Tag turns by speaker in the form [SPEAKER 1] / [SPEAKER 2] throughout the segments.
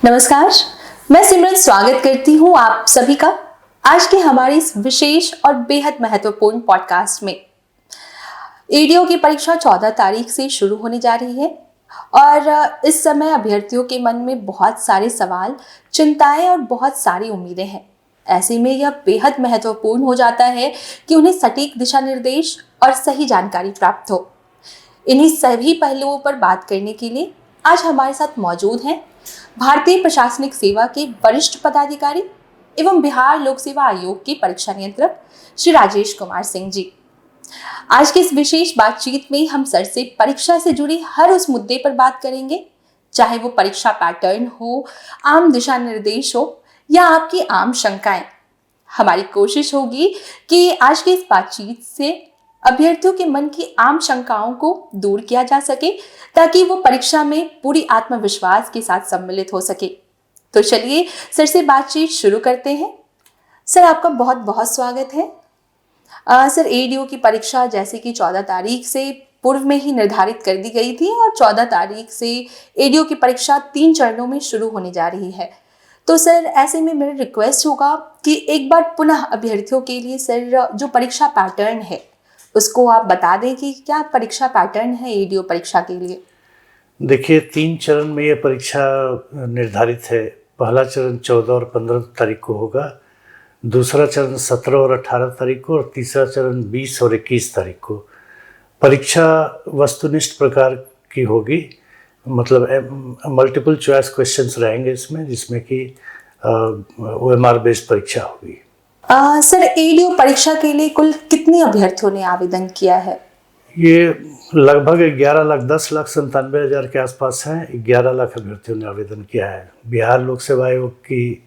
[SPEAKER 1] नमस्कार, मैं सिमरन स्वागत करती हूँ आप सभी का आज के हमारे इस विशेष और बेहद महत्वपूर्ण पॉडकास्ट में। एडीओ की परीक्षा 14 तारीख से शुरू होने जा रही है और इस समय अभ्यर्थियों के मन में बहुत सारे सवाल, चिंताएं और बहुत सारी उम्मीदें हैं। ऐसे में यह बेहद महत्वपूर्ण हो जाता है कि उन्हें सटीक दिशा निर्देश और सही जानकारी प्राप्त हो। इन्हीं सभी पहलुओं पर बात करने के लिए आज हमारे साथ मौजूद हैं भारतीय प्रशासनिक सेवा के वरिष्ठ पदाधिकारी एवं बिहार लोक सेवा आयोग के परीक्षा नियंत्रक श्री राजेश कुमार सिंह जी। आज की इस विशेष बातचीत में हम सर से परीक्षा से जुड़ी हर उस मुद्दे पर बात करेंगे, चाहे वो परीक्षा पैटर्न हो, आम दिशा निर्देश हो या आपकी आम शंकाएं। हमारी कोशिश होगी कि आज की इस बातचीत से अभ्यर्थियों के मन की आम शंकाओं को दूर किया जा सके ताकि वो परीक्षा में पूरी आत्मविश्वास के साथ सम्मिलित हो सके। तो चलिए सर से बातचीत शुरू करते हैं। सर, आपका बहुत बहुत स्वागत है। सर, एडीओ की परीक्षा जैसे कि 14 तारीख से पूर्व में ही निर्धारित कर दी गई थी और 14 तारीख से एडीओ की परीक्षा 3 चरणों में शुरू होने जा रही है। तो सर, ऐसे में मेरा रिक्वेस्ट होगा कि एक बार पुनः अभ्यर्थियों के लिए सर जो परीक्षा पैटर्न है उसको आप बता दें कि क्या परीक्षा पैटर्न है एडीओ परीक्षा के लिए।
[SPEAKER 2] देखिए, 3 चरण में ये परीक्षा निर्धारित है। पहला चरण 14 और 15 तारीख को होगा, दूसरा चरण 17 और 18 तारीख को और तीसरा चरण 20 और 21 तारीख को। परीक्षा वस्तुनिष्ठ प्रकार की होगी, मतलब मल्टीपल चॉइस क्वेश्चंस रहेंगे इसमें, जिसमें कि OMR बेस्ड परीक्षा होगी।
[SPEAKER 1] सर, एडीओ परीक्षा के लिए कुल कितने अभ्यर्थियों ने आवेदन किया है?
[SPEAKER 2] ये लगभग 11,10,97,000 के आसपास हैं। 11 लाख अभ्यर्थियों ने आवेदन किया है। बिहार लोक सेवा आयोग की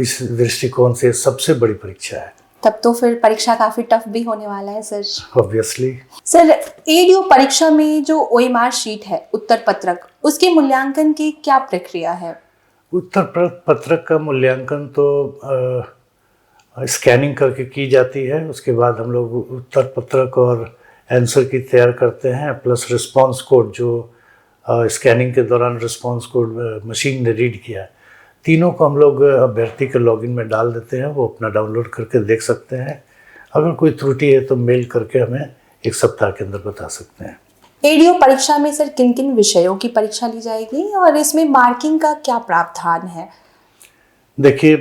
[SPEAKER 2] इस दृष्टिकोण से सबसे बड़ी परीक्षा है।
[SPEAKER 1] तब तो फिर परीक्षा काफी टफ भी होने वाला है सर।
[SPEAKER 2] ऑब्वियसली।
[SPEAKER 1] सर, एडीओ परीक्षा में जो OMR शीट है, उत्तर पत्रक, उसके मूल्यांकन की क्या प्रक्रिया है?
[SPEAKER 2] उत्तर पत्रक का मूल्यांकन तो स्कैनिंग करके की जाती है। उसके बाद हम लोग उत्तर पत्रक और आंसर की तैयार करते हैं, प्लस रिस्पांस कोड जो स्कैनिंग के दौरान रिस्पांस कोड मशीन ने रीड किया, तीनों को हम लोग अभ्यर्थी के लॉगिन में डाल देते हैं। वो अपना डाउनलोड करके देख सकते हैं। अगर कोई त्रुटि है तो मेल करके हमें 1 सप्ताह के अंदर बता सकते हैं।
[SPEAKER 1] एडीओ परीक्षा में सर किन किन विषयों की परीक्षा ली जाएगी और इसमें मार्किंग का क्या प्रावधान है?
[SPEAKER 2] देखिए,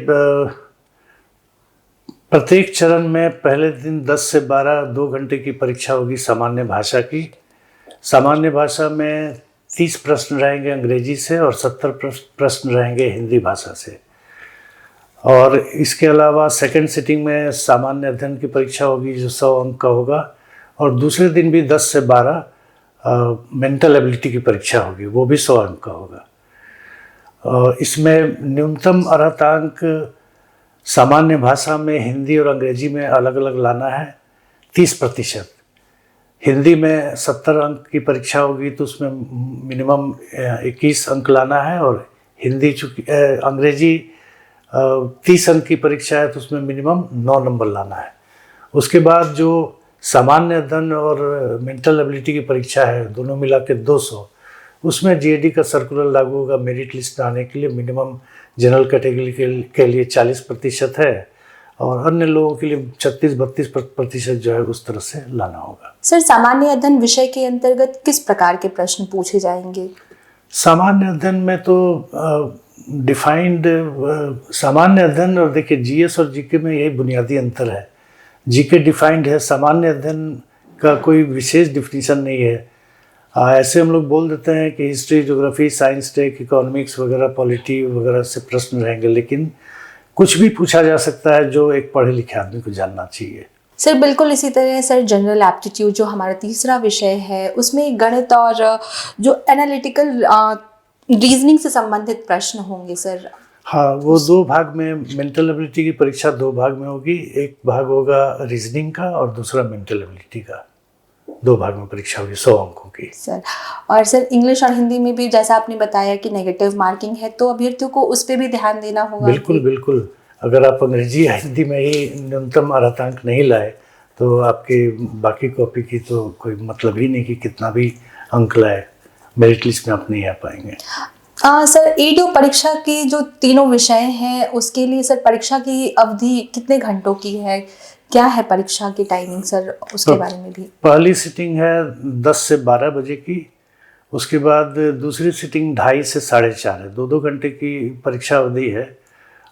[SPEAKER 2] प्रत्येक चरण में पहले दिन 10 से 12 2 घंटे की परीक्षा होगी सामान्य भाषा की। सामान्य भाषा में 30 प्रश्न रहेंगे अंग्रेजी से और 70 प्रश्न रहेंगे हिंदी भाषा से। और इसके अलावा सेकंड सिटिंग में सामान्य अध्ययन की परीक्षा होगी जो 100 अंक का होगा, और दूसरे दिन भी 10 से 12 मेंटल एबिलिटी की परीक्षा होगी, वो भी 100 अंक का होगा। इसमें न्यूनतम अर्हतांक सामान्य भाषा में हिंदी और अंग्रेजी में अलग अलग लाना है 30%। हिंदी में 70 अंक की परीक्षा होगी तो उसमें मिनिमम 21 अंक लाना है, और हिंदी चूँकि अंग्रेजी 30 अंक की परीक्षा है तो उसमें मिनिमम 9 नंबर लाना है। उसके बाद जो सामान्य अध्ययन और मेंटल एबिलिटी की परीक्षा है, दोनों मिला के 200, उसमें GAD का सर्कुलर लागू होगा। मेरिट लिस्ट में आने के लिए मिनिमम जनरल कैटेगरी के लिए 40% है और अन्य लोगों के लिए 36-32% जो है उस तरह से लाना होगा।
[SPEAKER 1] सर, सामान्य अध्ययन विषय के अंतर्गत किस प्रकार के प्रश्न पूछे जाएंगे?
[SPEAKER 2] सामान्य अध्ययन में तो डिफाइंड सामान्य अध्ययन, और देखिए GS और GK में यही बुनियादी अंतर है। GK डिफाइंड है, सामान्य अध्ययन का कोई विशेष डिफिनीशन नहीं है। ऐसे हम लोग बोल देते हैं कि history, geography, science, tech, economics वगैरह, पॉलिटी वगैरह से प्रश्न रहेंगे, लेकिन कुछ भी पूछा जा सकता है जो एक पढ़े लिखे आदमी को जानना चाहिए।
[SPEAKER 1] सर, बिल्कुल इसी तरह सर जनरल एप्टीट्यूड जो हमारा तीसरा विषय है, उसमें गणित और जो एनालिटिकल रीजनिंग से संबंधित प्रश्न होंगे सर।
[SPEAKER 2] हाँ, वो 2 भाग में, मेंटल एबिलिटी की परीक्षा 2 भाग में होगी। एक भाग होगा रीजनिंग का और दूसरा मेंटल एबिलिटी का। 2 भाग में परीक्षा होगी 100 अंकों की
[SPEAKER 1] सर। और सर, इंग्लिश और हिंदी में भी जैसा आपने बताया कि नेगेटिव मार्किंग है, तो अभ्यर्थियों को उस पर भी ध्यान देना होगा।
[SPEAKER 2] बिल्कुल बिल्कुल। अगर आप अंग्रेजी या हिंदी में ही न्यूनतम अर्हतांक नहीं लाए तो आपकी बाकी कॉपी की तो कोई मतलब ही नहीं कि कितना भी अंक लाए, मेरिट लिस्ट में आप नहीं आ पाएंगे।
[SPEAKER 1] सर एडीओ परीक्षा के जो तीनों विषय हैं उसके लिए सर परीक्षा की अवधि कितने घंटों की है, क्या है परीक्षा की टाइमिंग सर, उसके बारे में भी।
[SPEAKER 2] पहली सिटिंग है 10 से 12 बजे की, उसके बाद दूसरी सिटिंग 2:30 से 4:30 है, 2-2 घंटे की परीक्षा अवधि है।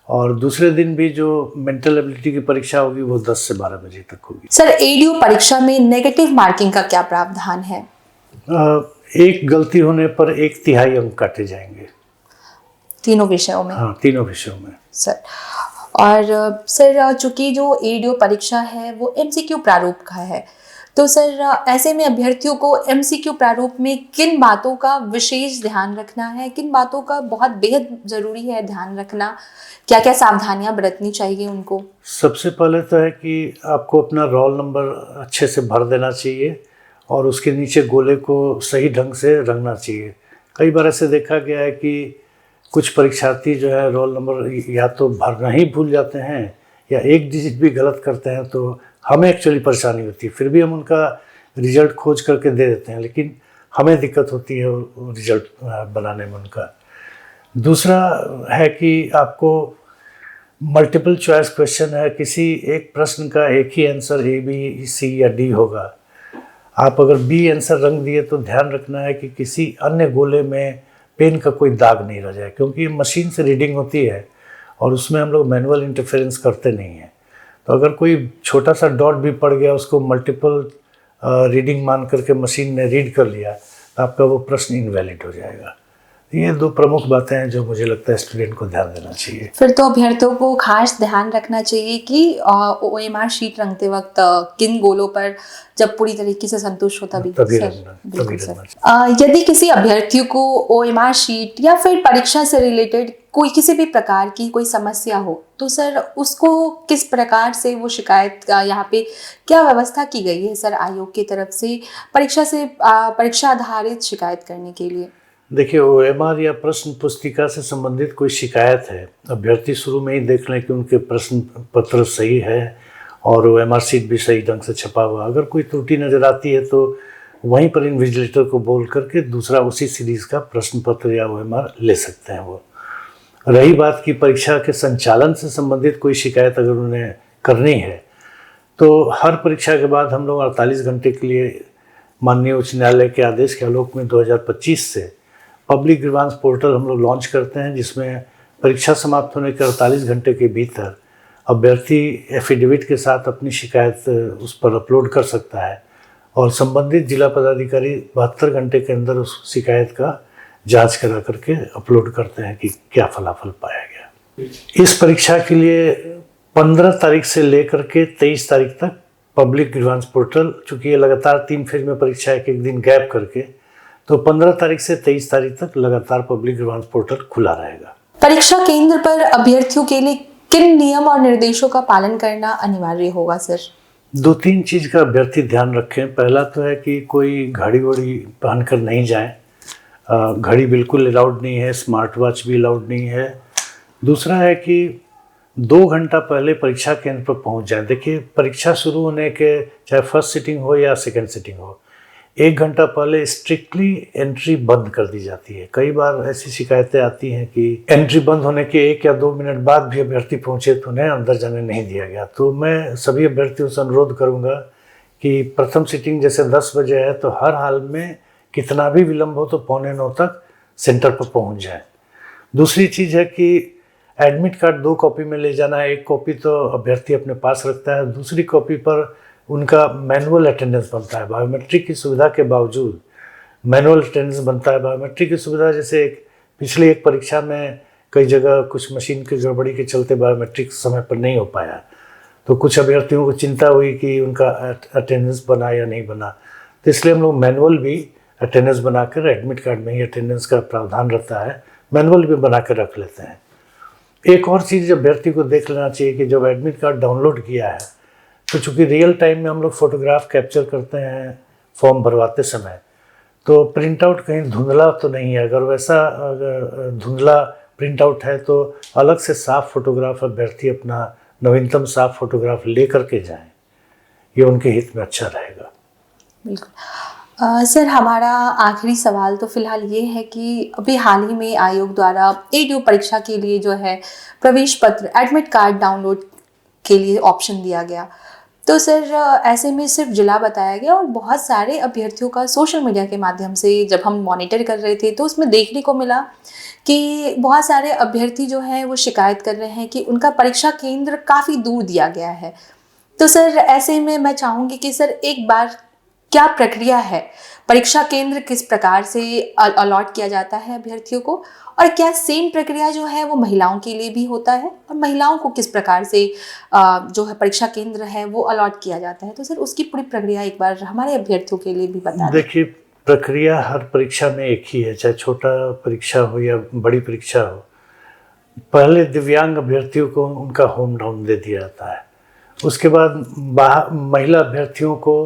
[SPEAKER 2] और दूसरे दिन भी जो मेंटल एबिलिटी की परीक्षा होगी वो 10 से 12 बजे तक होगी।
[SPEAKER 1] सर एडीओ परीक्षा में नेगेटिव मार्किंग का क्या प्रावधान है?
[SPEAKER 2] एक गलती होने पर 1/3 अंक काटे जाएंगे
[SPEAKER 1] तीनों विषयों में?
[SPEAKER 2] हाँ, तीनों विषयों में
[SPEAKER 1] सर। और सर चूंकि जो एडीओ परीक्षा है वो एमसीक्यू प्रारूप का है, तो सर ऐसे में अभ्यर्थियों को एमसीक्यू प्रारूप में किन बातों का विशेष ध्यान रखना है, किन बातों का बहुत बेहद ज़रूरी है ध्यान रखना, क्या क्या सावधानियां बरतनी चाहिए उनको?
[SPEAKER 2] सबसे पहले तो है कि आपको अपना रोल नंबर अच्छे से भर देना चाहिए और उसके नीचे गोले को सही ढंग से रंगना चाहिए। कई बार ऐसे देखा गया है कि कुछ परीक्षार्थी जो है रोल नंबर या तो भरना ही भूल जाते हैं या एक डिजिट भी गलत करते हैं, तो हमें एक्चुअली परेशानी होती है। फिर भी हम उनका रिजल्ट खोज करके दे देते हैं, लेकिन हमें दिक्कत होती है रिजल्ट बनाने में उनका। दूसरा है कि आपको मल्टीपल चॉइस क्वेश्चन है, किसी एक प्रश्न का एक ही आंसर ए, बी, सी या डी होगा। आप अगर बी आंसर रंग दिए तो ध्यान रखना है कि किसी अन्य गोले में पेन का कोई दाग नहीं रह जाए, क्योंकि ये मशीन से रीडिंग होती है और उसमें हम लोग मैनुअल इंटरफेरेंस करते नहीं हैं। तो अगर कोई छोटा सा डॉट भी पड़ गया, उसको मल्टीपल रीडिंग मान करके मशीन ने रीड कर लिया, तो आपका वो प्रश्न इनवैलिड हो जाएगा। ये दो प्रमुख बातें हैं जो मुझे लगता है स्टूडेंट को ध्यान देना चाहिए।
[SPEAKER 1] फिर तो अभ्यर्थियों को खास ध्यान रखना चाहिए कि ओएमआर शीट रंगते वक्त किन गोलों पर जब पूरी तरीके से संतुष्ट हो तभी रंगना। यदि किसी अभ्यर्थी को ओएमआर शीट या फिर परीक्षा से रिलेटेड कोई किसी भी प्रकार की कोई समस्या हो, तो सर उसको किस प्रकार से वो शिकायत का यहाँ पे क्या व्यवस्था की गई है सर आयोग की तरफ से परीक्षा आधारित शिकायत करने के लिए?
[SPEAKER 2] देखिए, ओएमआर या प्रश्न पुस्तिका से संबंधित कोई शिकायत है, अभ्यर्थी शुरू में ही देख लें कि उनके प्रश्न पत्र सही है और ओएमआर शीट भी सही ढंग से छपा हुआ। अगर कोई त्रुटि नज़र आती है तो वहीं पर इन्विजिलेटर को बोल करके दूसरा उसी सीरीज़ का प्रश्न पत्र या ओएमआर ले सकते हैं वो। रही बात की परीक्षा के संचालन से संबंधित कोई शिकायत अगर उन्हें करनी है, तो हर परीक्षा के बाद हम लोग 48 घंटे के लिए माननीय उच्च न्यायालय के आदेश के आलोक में 2025 से पब्लिक ग्रीवांस पोर्टल हम लोग लॉन्च करते हैं, जिसमें परीक्षा समाप्त होने के 48 घंटे के भीतर अभ्यर्थी एफिडेविट के साथ अपनी शिकायत उस पर अपलोड कर सकता है और संबंधित जिला पदाधिकारी 72 घंटे के अंदर उस शिकायत का जांच करा करके अपलोड करते हैं कि क्या फलाफल पाया गया। इस परीक्षा के लिए 15 तारीख से लेकर के 23 तारीख तक पब्लिक ग्रीवांस पोर्टल, चूँकि ये लगातार 3 फेज में परीक्षा एक दिन गैप करके, तो 15 तारीख से 23 तारीख तक लगातार पब्लिक ग्रीवांस पोर्टल खुला रहेगा।
[SPEAKER 1] परीक्षा केंद्र पर अभ्यर्थियों के लिए किन नियम और निर्देशों का पालन करना अनिवार्य होगा सर?
[SPEAKER 2] 2-3 चीज़ का अभ्यर्थी ध्यान रखें। पहला तो है कि कोई घड़ी वड़ी पहन कर नहीं जाएं, घड़ी बिल्कुल अलाउड नहीं है, स्मार्ट वॉच भी अलाउड नहीं है। दूसरा है कि 2 घंटा पहले परीक्षा केंद्र पर पहुंच जाएं। देखिए, परीक्षा शुरू होने के चाहे फर्स्ट सिटिंग हो या सेकेंड सिटिंग हो, 1 घंटा पहले स्ट्रिक्टली एंट्री बंद कर दी जाती है। कई बार ऐसी शिकायतें आती हैं कि एंट्री बंद होने के 1 या 2 मिनट बाद भी अभ्यर्थी पहुंचे तो उन्हें अंदर जाने नहीं दिया गया। तो मैं सभी अभ्यर्थियों से अनुरोध करूंगा कि प्रथम सिटिंग जैसे 10 बजे है तो हर हाल में कितना भी विलम्ब हो तो 8:45 तक सेंटर पर पहुंच जाए। दूसरी चीज़ है कि एडमिट कार्ड 2 कॉपी में ले जाना है। 1 कॉपी तो अभ्यर्थी अपने पास रखता है, दूसरी कॉपी पर उनका मैनुअल अटेंडेंस बनता है। बायोमेट्रिक की सुविधा के बावजूद मैनुअल अटेंडेंस बनता है। बायोमेट्रिक की सुविधा जैसे पिछली एक परीक्षा में कई जगह कुछ मशीन की गड़बड़ी के चलते बायोमेट्रिक समय पर नहीं हो पाया, तो कुछ अभ्यर्थियों को चिंता हुई कि उनका अटेंडेंस बना या नहीं बना, तो इसलिए हम लोग मैनुअल भी अटेंडेंस बनाकर, एडमिट कार्ड में ही अटेंडेंस का प्रावधान रहता है, मैनुअल भी बना कर रख लेते हैं। एक और चीज़ अभ्यर्थी को देख लेना चाहिए कि जब एडमिट कार्ड डाउनलोड किया है तो चूँकि रियल टाइम में हम लोग फोटोग्राफ कैप्चर करते हैं फॉर्म भरवाते समय, तो प्रिंट आउट कहीं धुंधला तो नहीं है। अगर वैसा धुंधला प्रिंट आउट है तो अलग से साफ़ फोटोग्राफ अभ्यर्थी अपना नवीनतम साफ़ फोटोग्राफ ले करके जाएं, ये उनके हित में अच्छा रहेगा।
[SPEAKER 1] बिल्कुल। सर, हमारा आखिरी सवाल तो फिलहाल ये है कि अभी हाल ही में आयोग द्वारा एडीओ परीक्षा के लिए जो है प्रवेश पत्र एडमिट कार्ड डाउनलोड के लिए ऑप्शन दिया गया। तो सर, ऐसे में सिर्फ जिला बताया गया और बहुत सारे अभ्यर्थियों का सोशल मीडिया के माध्यम से जब हम मॉनिटर कर रहे थे तो उसमें देखने को मिला कि बहुत सारे अभ्यर्थी जो हैं वो शिकायत कर रहे हैं कि उनका परीक्षा केंद्र काफ़ी दूर दिया गया है। तो सर, ऐसे में मैं चाहूँगी कि सर एक बार क्या प्रक्रिया है, परीक्षा केंद्र किस प्रकार से अलॉट किया जाता है अभ्यर्थियों को, और क्या सेम प्रक्रिया जो है वो महिलाओं के लिए भी होता है, और महिलाओं को किस प्रकार से जो है परीक्षा केंद्र है वो अलॉट किया जाता है। तो सर उसकी पूरी प्रक्रिया एक बार हमारे अभ्यर्थियों के लिए भी बता दें।
[SPEAKER 2] देखिए, प्रक्रिया हर परीक्षा में एक ही है, चाहे छोटा परीक्षा हो या बड़ी परीक्षा हो। पहले दिव्यांग अभ्यर्थियों को उनका होम टाउन दे दिया जाता है। उसके बाद महिला अभ्यर्थियों को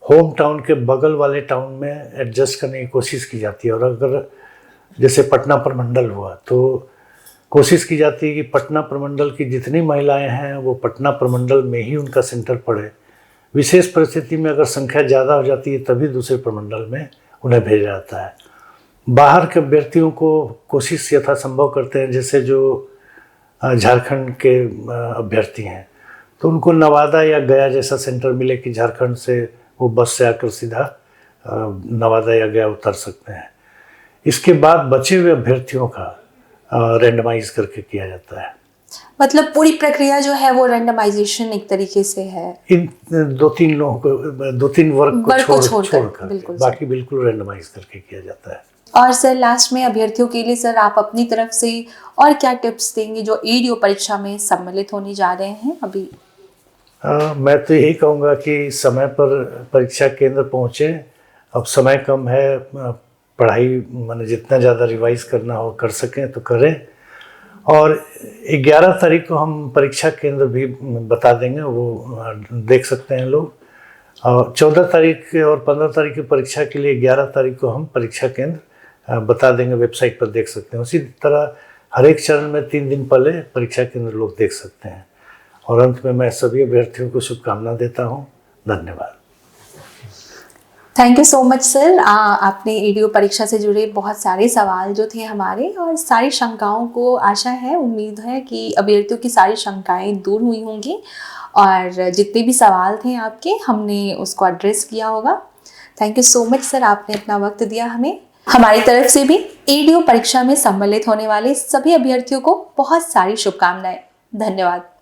[SPEAKER 2] होम टाउन के बगल वाले टाउन में एडजस्ट करने की कोशिश की जाती है। और अगर जैसे पटना प्रमंडल हुआ तो कोशिश की जाती है कि पटना प्रमंडल की जितनी महिलाएं हैं वो पटना प्रमंडल में ही उनका सेंटर पड़े। विशेष परिस्थिति में अगर संख्या ज़्यादा हो जाती है तभी दूसरे प्रमंडल में उन्हें भेजा जाता है। बाहर के अभ्यर्थियों को कोशिश यथासंभव करते हैं, जैसे जो झारखंड के अभ्यर्थी हैं तो उनको नवादा या गया जैसा सेंटर मिले कि झारखंड से वो बस से आकर सीधा नवादा या गया उतर सकते हैं। इसके बाद बचे हुए अभ्यर्थियों का रैंडमाइज करके किया जाता है।
[SPEAKER 1] मतलब पूरी प्रक्रिया जो है वो रैंडमाइजेशन एक तरीके से है,
[SPEAKER 2] इन दो तीन वर्ग को छोड़कर बाकी बिल्कुल रैंडमाइज करके किया जाता है।
[SPEAKER 1] और सर लास्ट में अभ्यर्थियों के लिए सर आप अपनी तरफ से और क्या टिप्स देंगे जो एडीओ परीक्षा में सम्मिलित होने जा रहे हैं अभी?
[SPEAKER 2] मैं तो यही कहूँगा कि समय पर परीक्षा केंद्र पहुँचे। अब समय कम है, पढ़ाई मैंने जितना ज़्यादा रिवाइज करना हो कर सकें तो करें। और 11 तारीख को हम परीक्षा केंद्र भी बता देंगे, वो देख सकते हैं लोग। और 14 तारीख और 15 तारीख की परीक्षा के लिए 11 तारीख को हम परीक्षा केंद्र बता देंगे, वेबसाइट पर देख सकते हैं। उसी तरह हर एक चरण में 3 दिन पहले परीक्षा केंद्र लोग देख सकते हैं। और अंत में मैं सभी अभ्यर्थियों को शुभकामना देता हूँ। धन्यवाद।
[SPEAKER 1] Thank you so much sir. आपने एडीओ परीक्षा से जुड़े बहुत सारे सवाल जो थे हमारे और सारी शंकाओं को, आशा है, उम्मीद है कि अभ्यर्थियों की सारी शंकाएं दूर हुई होंगी और जितने भी सवाल थे आपके हमने उसको एड्रेस किया होगा। Thank you so much sir, आपने अपना वक्त दिया हमें। हमारी तरफ से भी एडीओ परीक्षा में सम्मिलित होने वाले सभी अभ्यर्थियों को बहुत सारी शुभकामनाएं। धन्यवाद।